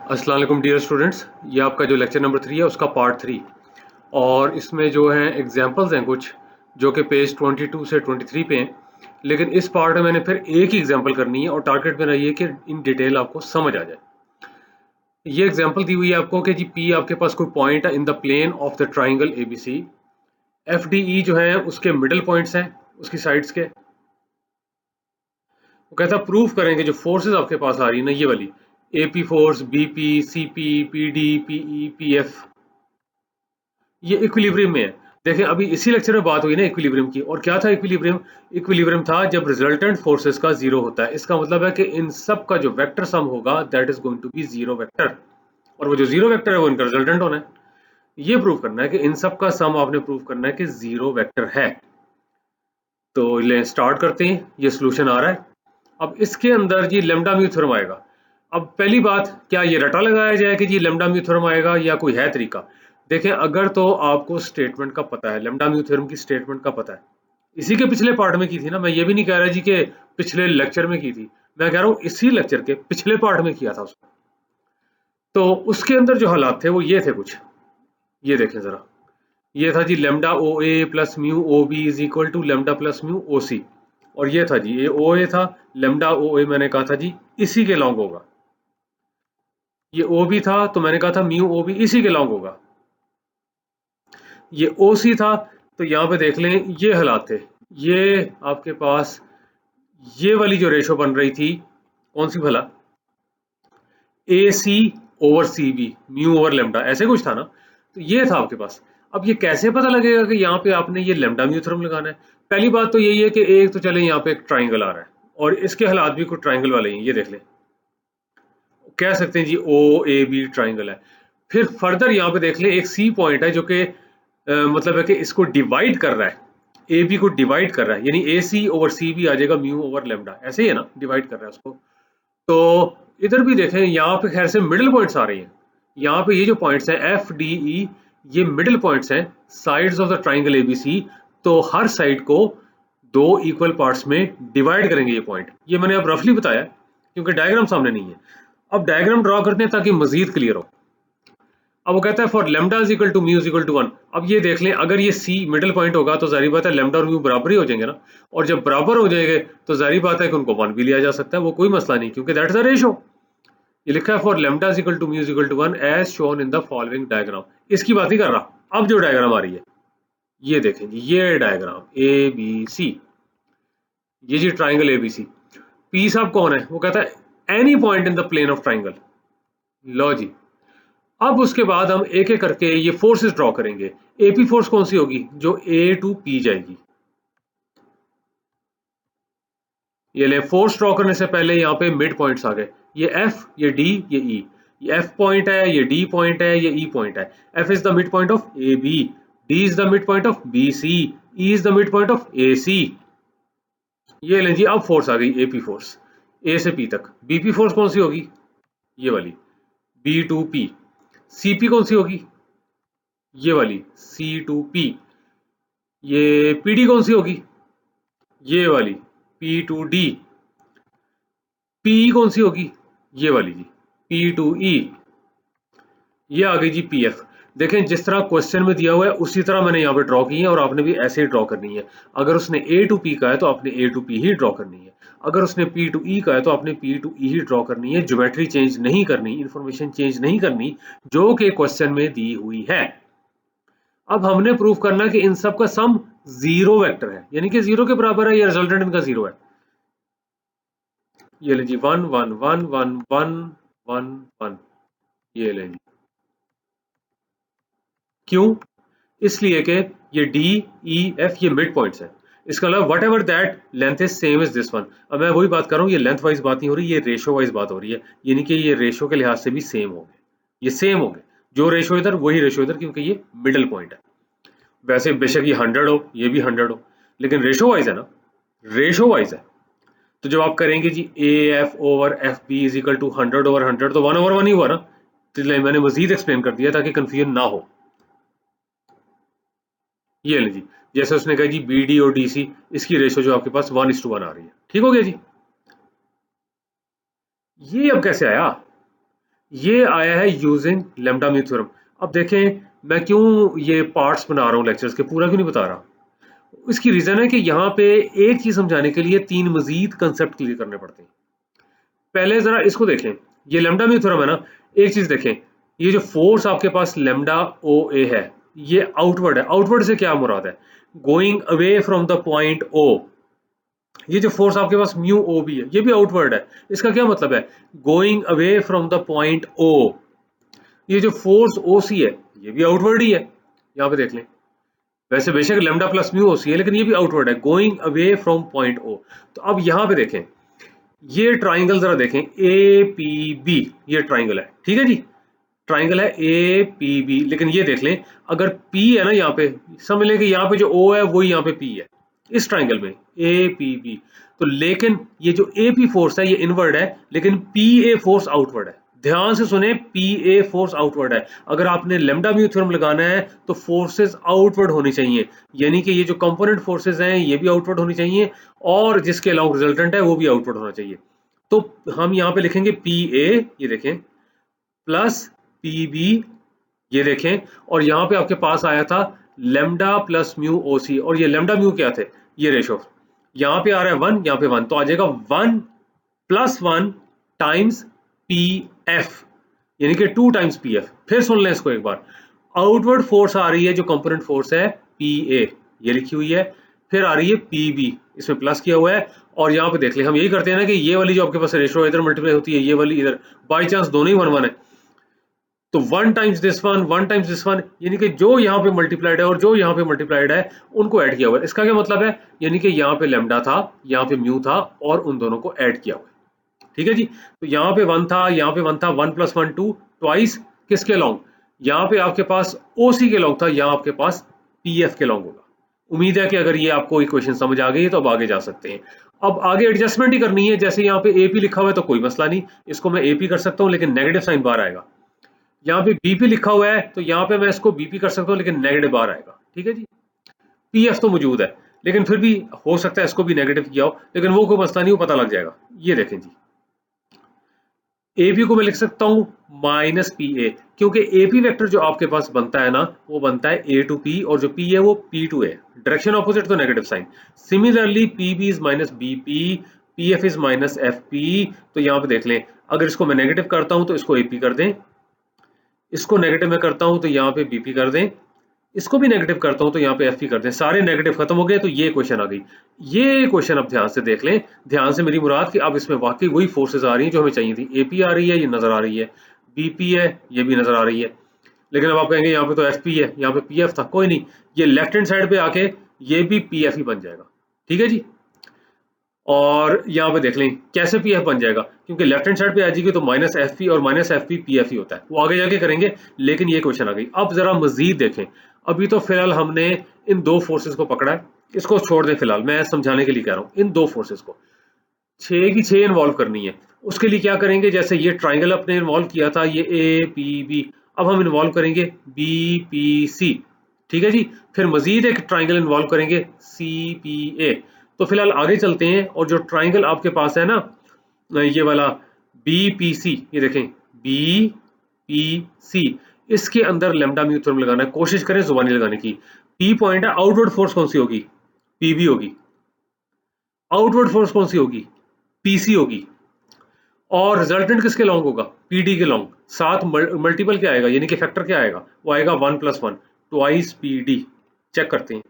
अस्सलाम वालेकुम dear students, ये आपका जो लेक्चर नंबर 3 है उसका पार्ट 3 और इसमें जो है एग्जांपल्स हैं कुछ जो कि पेज 22 से 23 पे हैं। लेकिन इस पार्ट में मैंने फिर एक ही एग्जांपल करनी है और टारगेट मेरा ये कि इन डिटेल आपको समझ आ जाए। ये एग्जांपल दी हुई है आपको कि जी पी आपके पास कोई पॉइंट है in the plane of the triangle A B C. F D E जो है उसके मिडल पॉइंट्स हैं उसकी साइड्स के। वो कहता प्रूफ करेंगे जो फोर्सेस आपके पास आ रही है ना, ये वाली A P force, B P, C P, P D, P E, P F, ये इक्विलिब्रियम में है। देखें अभी इसी लेक्चर में बात हुई ना इक्विलिब्रियम की, और क्या था इक्विलिब्रियम? इक्विलिब्रियम था जब रिजल्टेंट फोर्सेस का जीरो होता है। इसका मतलब है कि इन सब का जो वेक्टर सम होगा that is going to be zero vector, और वो जो जीरो वेक्टर है वो इनका रिजल्टेंट होना है। ये प्रूव करना है कि इन सब का सम आपने प्रूव करना है कि जीरो वेक्टर है। तो ले स्टार्ट करते हैं। ये सोल्यूशन आ रहा है। अब इसके अंदर जी लेमडा म्यू थ्योरम आएगा। अब पहली बात, क्या ये रटा लगाया जाए कि जी लेमडा म्यू थ्योरम आएगा या कोई है तरीका? देखें अगर तो आपको स्टेटमेंट का पता है, लेमडा म्यू थ्योरम की स्टेटमेंट का पता है, इसी के पिछले पार्ट में की थी ना। मैं ये भी नहीं कह रहा जी कि पिछले लेक्चर में की थी, मैं कह रहा हूँ इसी लेक्चर के पिछले पार्ट में किया था उसको। तो उसके अंदर जो हालात थे वो ये थे कुछ, ये देखें जरा। ये था जी lambda O A plus mu O B is equal to lambda plus mu O C. और ये था जी ये ओ ए था, लेमडा ओ ए मैंने कहा था जी इसी के लॉन्ग होगा। ये ओ बी था तो मैंने कहा था म्यू ओ बी इसी के लॉन्ग होगा। ये ओ सी था तो यहाँ पे देख लें ये हालात थे। ये आपके पास ये वाली जो रेशो बन रही थी कौन सी भला? A C over C B, mu over lambda, ऐसे कुछ था ना। तो ये था आपके पास। अब ये कैसे पता लगेगा कि यहाँ पे आपने ये लेमडा म्यू थ्योरम लगाना है? पहली बात तो यही है कि एक तो चले यहाँ पे एक ट्राइंगल आ रहा है और इसके हालात भी कुछ ट्राइंगल वाले हैं। ये देख लें, कह सकते हैं जी ओ ए बी ट्राइंगल है। फिर फर्दर यहाँ पे देख लें एक सी पॉइंट है जो कि मतलब है कि इसको डिवाइड कर रहा है, ए बी को डिवाइड कर रहा है, यानी ए सी ओवर सी बी आ जाएगा म्यू ओवर लेमडा, ऐसे ही है ना, डिवाइड कर रहा है उसको। तो इधर भी देखें यहाँ पे खैर से मिडिल पॉइंट्स आ रही हैं। यहाँ पे ये जो पॉइंट्स हैं एफ डी ई, ये मिडिल पॉइंट्स हैं, sides of the triangle ABC. तो हर साइड को दो इक्वल पार्ट्स में डिवाइड करेंगे ये पॉइंट। ये मैंने अब रफली बताया क्योंकि डायग्राम सामने नहीं है। अब डायग्राम ड्रॉ करते हैं ताकि मजीद क्लियर हो। अब वो कहता है for lambda is equal to mu is equal to 1। अब ये देख लें अगर ये सी मिडिल पॉइंट होगा तो जाहिर बात है लेमडा और म्यू बराबर ही हो जाएंगे ना। और जब बराबर हो जाएंगे तो जाहिर बात है कि उनको 1 भी लिया जा सकता है, वो कोई मसला नहीं, क्योंकि दैट इज अ रेशो। ये लिखा है for lambda is equal to mu is equal to 1 as shown in the following diagram. इसकी बात नहीं कर रहा। अब जो डायग्राम आ रही है ये देखें जी, ये डायग्राम ए बी सी, ये जी triangle A B C. P साहब कौन है? वो कहता है any point in the plane of triangle. लो जी, अब उसके बाद हम एक एक करके ये फोर्सेस ड्रॉ करेंगे। एपी फोर्स कौन सी होगी? जो ए टू पी जाएगी। ये ले, फोर्स ड्रॉ करने से पहले यहाँ पे मिड पॉइंट्स आ गए, ये एफ, ये डी, ये ई। ये एफ पॉइंट है, ये डी पॉइंट है, ये ई पॉइंट है। F is the mid point of A B, D is the mid point of B C, E is the mid point of A C. ये लें जी, अब फोर्स आ गई AP force ए से P तक। BP force कौन सी होगी? ये वाली बी टू पी। सीपी कौन सी होगी? ये वाली सी टू पी। ये पीडी कौन सी होगी? ये वाली पी टू डी। पी कौन सी होगी? ये वाली जी पी टू ई। ये आ गई जी पी एफ। देखें जिस तरह क्वेश्चन में दिया हुआ है उसी तरह मैंने यहाँ पे ड्रॉ की है और आपने भी ऐसे ही ड्रॉ करनी है। अगर उसने ए टू पी का है तो आपने ए टू पी ही ड्रॉ करनी है। अगर उसने पी टू ई का है तो आपने पी टू ई ही ड्रॉ करनी है। ज्योमेट्री चेंज नहीं करनी, इंफॉर्मेशन चेंज नहीं करनी जो कि क्वेश्चन में दी हुई है। अब हमने प्रूफ करना कि इन सब का सम जीरो वेक्टर है, यानी कि जीरो के बराबर है, या रिजल्टेंट इनका जीरो है। ये ले जी 1 1 1 1 1 1 1। ये ले जी, क्यों? इसलिए कि ये डी ई एफ ये मिड पॉइंट्स है। इसका मतलब what ever that length is same is this one. अब मैं वही बात कर रहा हूँ, ये लेंथ वाइज बात नहीं हो रही, ये रेशो वाइज बात हो रही है। यानी कि ये रेशो के लिहाज से भी सेम हो गए, ये सेम हो गए। जो रेशो इधर वही रेशो इधर, क्योंकि ये मिडिल पॉइंट है। वैसे बेशक ये 100 हो, ये भी 100 हो, लेकिन रेशो वाइज है ना, रेशो वाइज है। तो जब आप करेंगे जी A F over F B is equal to 100 over 100, तो 1 ओवर 1 ही हुआ ना। तो इसलिए मैंने मजीद एक्सप्लेन कर दिया ताकि कंफ्यूजन ना हो। ये ले जी, जैसे उसने कहा जी बी डी और डी सी, इसकी रेशो जो आपके पास 1:1 आ रही है। ठीक हो गया जी। ये अब कैसे आया? ये आया है यूजिंग लैम्डा म्यू थ्योरम। अब देखें मैं क्यों ये पार्ट्स बना रहा हूँ लेक्चर्स के, पूरा क्यों नहीं बता रहा। इसकी रीजन है कि यहाँ पे एक चीज समझाने के लिए 3 मजीद कंसेप्ट क्लियर करने पड़ते हैं। पहले जरा इसको देखें, ये लैम्डा म्यू थ्योरम है ना। एक चीज देखें, ये जो फोर्स आपके पास लैम्डा ओ ए है, ये आउटवर्ड है। आउटवर्ड से क्या मुराद है, going away from the point O. ये जो फोर्स आपके पास म्यू ओ भी है, ये भी आउटवर्ड है। इसका क्या मतलब है, going away from the point O. ये जो फोर्स ओ सी है, ये भी आउटवर्ड ही है। यहाँ पे देख लें, वैसे बेशक lambda plus mu O C है, लेकिन ये भी आउटवर्ड है, going away from point O. तो अब यहाँ पे देखें, ये ट्राइंगल जरा देखें, ए पी बी, ये ट्राइंगल है, ठीक है जी। ट्राइंगल है ए पी बी, लेकिन ये देख लें, अगर पी है ना यहाँ पे, समझ लें कि यहाँ पे जो ओ है वही यहाँ पे पी है इस ट्राइंगल में, ए पी बी। तो लेकिन ये जो ए पी फोर्स है ये इनवर्ड है, लेकिन पी ए फोर्स आउटवर्ड है। ध्यान से सुने, पी ए फोर्स आउटवर्ड है। अगर आपने लेमडा म्यू थ्योरम लगाना है तो फोर्सेस आउटवर्ड होनी चाहिए, यानी कि ये जो कंपोनेंट फोर्सेस हैं ये भी आउटवर्ड होनी चाहिए, और जिसके अलाउ रिजल्टेंट है वो भी आउटवर्ड होना चाहिए। तो हम यहाँ पे लिखेंगे पी ए, ये देखें, प्लस पी बी, ये देखें, और यहाँ पे आपके पास आया था lambda plus mu O C, और ये लेमडा म्यू क्या थे, ये रेशो। यहाँ पे आ रहा है 1, यहाँ पे 1, तो आ जाएगा 1 + 1 टाइम्स पी एफ, यानी कि 2 टाइम्स पी एफ। फिर सुन लें इसको एक बार, आउटवर्ड फोर्स आ रही है जो कंपोनेंट फोर्स है पी ए, ये लिखी हुई है। फिर आ रही है पी बी, इसमें प्लस किया हुआ है। और यहाँ पे देख लें, हम यही करते हैं ना कि ये वाली जो आपके पास रेशो इधर मल्टीप्लाई होती है, ये वाली इधर, बाई चांस दोनों ही 1 1 है, तो 1 times this one, 1 times this one, यानी कि जो यहाँ पे मल्टीप्लाइड है और जो यहाँ पे मल्टीप्लाइड है उनको ऐड किया हुआ है। इसका क्या मतलब है, यानी कि यहाँ पे लेमडा था, यहाँ पे म्यू था, और उन दोनों को ऐड किया हुआ है, ठीक है जी। तो यहाँ पे 1 था, यहाँ पे 1 था, 1 + 1 2, ट्वाइस किसके लॉन्ग, यहाँ पे आपके पास ओ सी के लॉन्ग था, यहाँ आपके पास पी एफ के लॉन्ग होगा। उम्मीद है कि अगर ये आपको इक्वेशन समझ आ गई है तो अब आगे जा सकते हैं। अब आगे एडजस्टमेंट ही करनी है, जैसे यहाँ पे ए पी लिखा हुआ है तो कोई मसला नहीं, इसको मैं ए पी कर सकता हूँ, लेकिन नेगेटिव साइन बाहर आएगा। यहाँ पे बीपी लिखा हुआ है तो यहाँ पे मैं इसको बीपी कर सकता हूँ, लेकिन नेगेटिव बाहर आएगा, ठीक है जी। पीएफ तो मौजूद है, लेकिन फिर भी हो सकता है इसको भी नेगेटिव किया हो, लेकिन वो कोई मसला नहीं, वो पता लग जाएगा। ये देखें जी, एपी को मैं लिख सकता हूँ माइनस पी ए, क्योंकि एपी वेक्टर जो आपके पास बनता है ना, वो बनता है ए टू पी, और जो पी है वो P to A, direction opposite तो negative sign. Similarly P B is minus B P, P F is minus F P. तो यहाँ पे देख लें, अगर इसको मैं नेगेटिव करता हूँ तो इसको एपी कर दें, इसको नेगेटिव में करता हूं तो यहाँ पे बीपी कर दें, इसको भी नेगेटिव करता हूं तो यहाँ पे एफपी कर दें, सारे नेगेटिव खत्म हो गए। तो ये क्वेश्चन आ गई। ये क्वेश्चन अब ध्यान से देख लें, ध्यान से मेरी मुराद कि अब इसमें वाकई वही फोर्सेज आ रही हैं जो हमें चाहिए थी। एपी आ रही है, ये नजर आ रही है, बीपी है, ये भी नजर आ रही है। लेकिन अब आप कहेंगे यहाँ पे तो एफपी है, यहाँ पे पीएफ था, कोई नहीं, ये लेफ्ट हैंड साइड पे आके ये भी पीएफ ही बन जाएगा, ठीक है जी। और यहाँ पे देख लें कैसे पी एफ बन जाएगा, क्योंकि लेफ्ट हैंड साइड पे आ जाएगी तो माइनस एफ पी, और minus F P P F ही होता है, वो आगे जाके करेंगे। लेकिन ये क्वेश्चन आ गई। अब जरा मजीद देखें, अभी तो फिलहाल हमने इन दो फोर्सेस को पकड़ा है, इसको छोड़ दें फिलहाल, मैं समझाने के लिए कह रहा हूँ। इन दो फोर्सेस को 6 की 6 इन्वॉल्व करनी है, उसके लिए क्या करेंगे, जैसे ये ट्राइंगल अपने इन्वॉल्व किया था, ये ए पी बी, अब हम इन्वॉल्व करेंगे बी पी सी, ठीक है जी। फिर मजीद एक ट्राइंगल इन्वॉल्व करेंगे सी पी ए। तो फिलहाल आगे चलते हैं, और जो ट्राइंगल आपके पास है ना, ये वाला बी पी सी, ये देखें बी पी सी, इसके अंदर लेमडा म्यू थ्योरम लगाना है, कोशिश करें जुबानी लगाने की। पी पॉइंट है, आउटवर्ड फोर्स कौन सी होगी, पीबी होगी। आउटवर्ड फोर्स कौन सी होगी, पीसी होगी। और रिजल्टेंट किसके लॉन्ग होगा, पीडी के लॉन्ग। साथ मल्टीपल क्या आएगा, यानी कि फैक्टर क्या आएगा, वो आएगा 1 + 1 ट्वाइस पीडी। चेक करते हैं,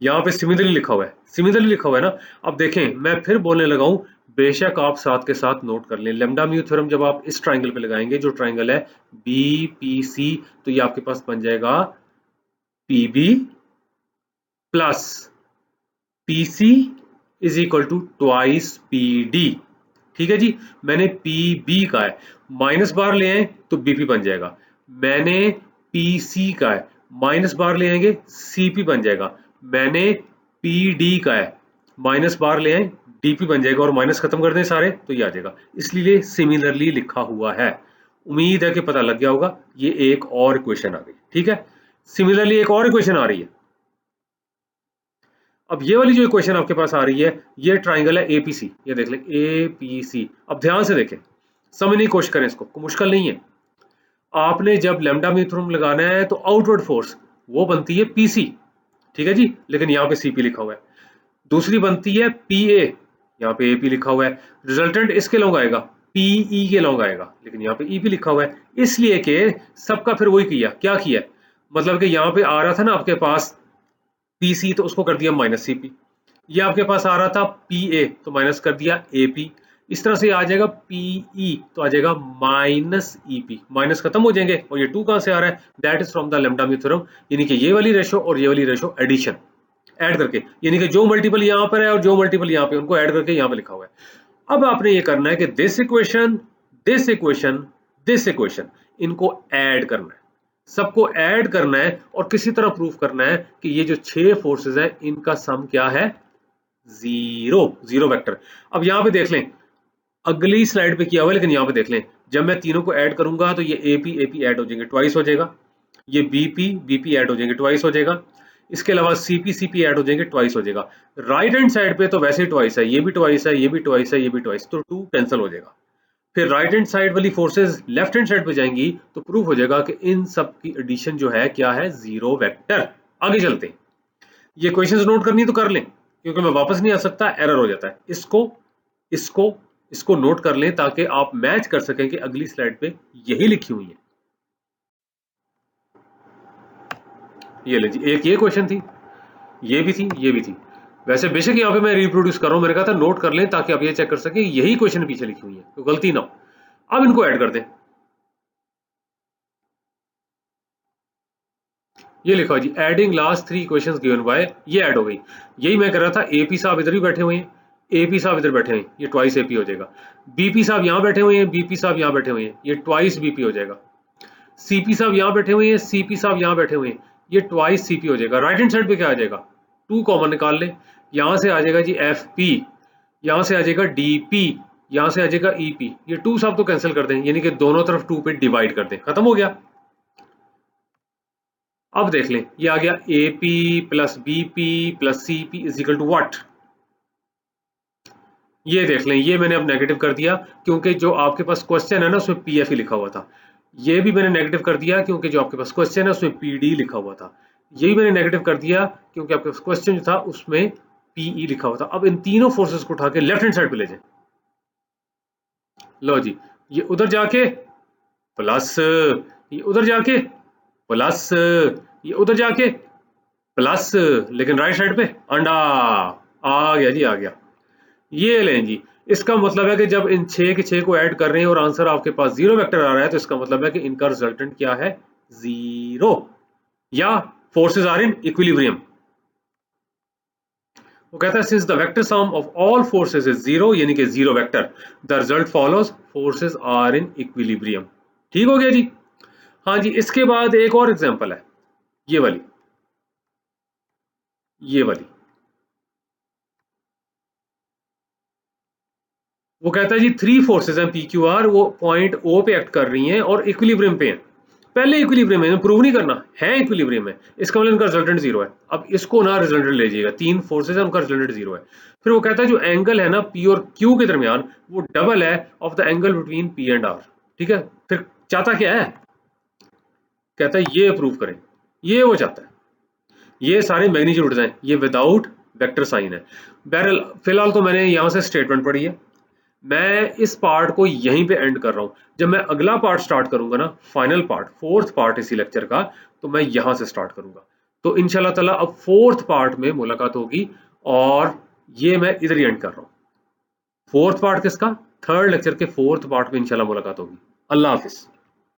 यहाँ पे सिमिलरली लिखा हुआ है, सिमिलरली लिखा हुआ है ना। अब देखें, मैं फिर बोलने लगा हूं, बेशक आप साथ के साथ नोट कर लें। लेमडा म्यू थ्योरम जब आप इस ट्राइंगल पे लगाएंगे, जो ट्राइंगल है बी पी सी, तो ये आपके पास बन जाएगा P B plus P C is equal to twice P D, ठीक है जी। मैंने पी बी का है, माइनस बार ले आए तो बीपी बन जाएगा। मैंने पी सी का है, माइनस बार ले आएंगे सीपी बन जाएगा। मैंने पी डी का है, माइनस बार ले आए डीपी बन जाएगा, और माइनस खत्म कर दें सारे तो ये आ जाएगा, इसलिए सिमिलरली लिखा हुआ है। उम्मीद है कि पता लग गया होगा। ये एक और इक्वेशन आ गई, ठीक है। सिमिलरली एक और इक्वेशन आ रही है। अब ये वाली जो इक्वेशन आपके पास आ रही है, ये ट्राइंगल है एपीसी, ये देख लें एपीसी। अब ध्यान से देखें, समझने की कोशिश करें इसको, मुश्किल नहीं है। आपने जब लैम्डा में थ्योरम लगाना है तो आउटवर्ड फोर्स वो बनती है पीसी, ठीक है जी, लेकिन यहाँ पे सीपी लिखा हुआ है। दूसरी बनती है पीए, यहाँ पे एपी लिखा हुआ है। रिजल्टेंट इसके लॉन्ग आएगा, पीई के लॉन्ग आएगा, लेकिन यहाँ पे ईपी लिखा हुआ है। इसलिए कि सबका फिर वही किया, क्या किया, मतलब कि यहाँ पे आ रहा था ना आपके पास पीसी, तो उसको कर दिया माइनस सीपी। ये आपके पास आ रहा था पीए, तो माइनस कर दिया एपी। इस तरह से आ जाएगा पीई, तो आ जाएगा माइनस ईपी, माइनस खत्म हो जाएंगे। और ये 2 कहां से आ रहा है, that is from the lambda theorem, यानी कि ये वाली रेशो और ये वाली रेशो एडिशन ऐड करके, यानी कि जो मल्टीपल यहाँ पर है और जो मल्टीपल यहाँ पे, उनको ऐड करके यहाँ पे लिखा हुआ है। अब आपने ये करना है कि this equation, this equation, this equation, इनको ऐड करना है, सबको ऐड करना है और किसी तरह प्रूफ करना है कि ये जो 6 फोर्सेस हैं इनका सम क्या है, जीरो, जीरो वेक्टर। अब यहाँ पे देख लें, अगली स्लाइड पे किया हुआ है, लेकिन यहाँ पे देख लें, जब मैं तीनों को ऐड करूंगा तो ये एपी एपी ऐड हो जाएंगे, ट्वाइस हो जाएगा। ये बीपी बीपी ऐड हो जाएंगे, ट्वाइस हो जाएगा। इसके अलावा सीपी सीपी ऐड हो जाएंगे, ट्वाइस हो जाएगा। राइट हैंड साइड पे तो वैसे ही ट्वाइस है, ये भी ट्वाइस है, ये भी ट्वाइस है, ये भी ट्वाइस, तो 2 कैंसिल हो जाएगा। फिर राइट हैंड साइड वाली फोर्सेस लेफ्ट हैंड साइड पे जाएंगी, तो प्रूफ हो जाएगा कि इन सब की एडिशन जो है क्या है, जीरो वेक्टर। आगे चलते हैं, ये क्वेश्चंस नोट करनी तो कर लें, क्योंकि मैं वापस नहीं आ सकता, एरर हो जाता है। इसको इसको इसको नोट कर लें ताकि आप मैच कर सकें कि अगली स्लाइड पे यही लिखी हुई है। ये ले जी, एक ये क्वेश्चन थी, ये भी थी, ये भी थी। वैसे बेशक यहाँ पे मैं रिप्रोड्यूस कर रहा हूं, मैंने कहा था नोट कर लें ताकि आप ये चेक कर सकें यही क्वेश्चन पीछे लिखी हुई है, तो गलती ना हो। अब इनको ऐड कर दें। ये लिखा जी, adding last 3 equations given by, ये ऐड हो गई। यही मैं कर रहा था, एपी साहब इधर ही बैठे हुए हैं, एपी साहब इधर बैठे हैं, ये ट्वाइस एपी हो जाएगा। बीपी साहब यहाँ बैठे हुए हैं, बीपी साहब यहाँ बैठे हुए हैं, ये ट्वाइस बीपी हो जाएगा। सीपी साहब यहाँ बैठे हुए हैं, सीपी साहब यहाँ बैठे हुए हैं, ये ट्वाइस सीपी हो जाएगा। राइट हैंड साइड पे क्या आ जाएगा, 2 कॉमन निकाल ले, यहाँ से आ जाएगा जी एफ पी, यहाँ से आ जाएगा डी पी, यहाँ से आ जाएगा ई पी। ये 2 साहब तो कैंसिल कर दें, यानी कि दोनों तरफ 2 पे डिवाइड कर दें, खत्म हो गया। अब देख लें, ये आ गया A P plus B P plus C P is equal to what. ये देख लें, ये मैंने अब नेगेटिव कर दिया क्योंकि जो आपके पास क्वेश्चन है ना उसमें पी एफ ही लिखा हुआ था। ये भी मैंने नेगेटिव कर दिया क्योंकि जो आपके पास क्वेश्चन है उसमें पी डी लिखा हुआ था। ये भी मैंने नेगेटिव कर दिया क्योंकि आपके पास क्वेश्चन जो था उसमें पीई लिखा हुआ था। अब इन तीनों फोर्सेस को उठा के लेफ्ट हैंड साइड पे ले जाए। लो जी, ये उधर जाके प्लस, ये उधर जाके प्लस, ये उधर जाके प्लस, लेकिन राइट साइड पे अंडा आ गया जी, आ गया। ये लें जी, इसका मतलब है कि जब इन 6 के 6 को ऐड कर रहे हैं और आंसर आपके पास जीरो वेक्टर आ रहा है, तो इसका मतलब है कि इनका रिजल्टेंट क्या है, जीरो, या फोर्सेस आर इन इक्विलिब्रियम। वो कहता है since the vector sum of all forces is zero, यानी कि zero vector, the result follows forces are in equilibrium. ठीक हो गया जी। हाँ जी, इसके बाद एक और एग्जांपल है, ये वाली, ये वाली। वो कहता है जी 3 फोर्सेस हैं पी क्यू आर, वो पॉइंट ओ पे एक्ट कर रही हैं और इक्विलिब्रियम पे हैं। पहले इक्विलिब्रियम है, प्रूव नहीं करना है, इक्विलिब्रियम है, इसका मतलब इनका रिजल्टेंट जीरो है। अब इसको ना रिजल्टेंट ले जाइएगा, 3 फोर्सेस हैं, उनका रिजल्टेंट जीरो है। फिर वो कहता है जो एंगल है ना पी और क्यू के दरमियान, वो डबल है of the angle between P and R. ठीक है, फिर चाहता क्या है, कहता है ये प्रूव करें, ये वो चाहता है। ये सारे मैग्नीट्यूड्स हैं, ये विदाउट वेक्टर साइन है। बहरहाल फिलहाल तो मैंने यहाँ से स्टेटमेंट पढ़ी है, मैं इस पार्ट को यहीं पे एंड कर रहा हूँ। जब मैं अगला पार्ट स्टार्ट करूंगा ना, फाइनल पार्ट, 4th पार्ट इसी लेक्चर का, तो मैं यहाँ से स्टार्ट करूंगा। तो इंशाल्लाह ताला अब 4th पार्ट में मुलाकात होगी, और ये मैं इधर ही एंड कर रहा हूँ। 4th पार्ट किसका, 3rd लेक्चर के 4th पार्ट में इंशाल्लाह मुलाकात होगी। अल्लाह हाफिज।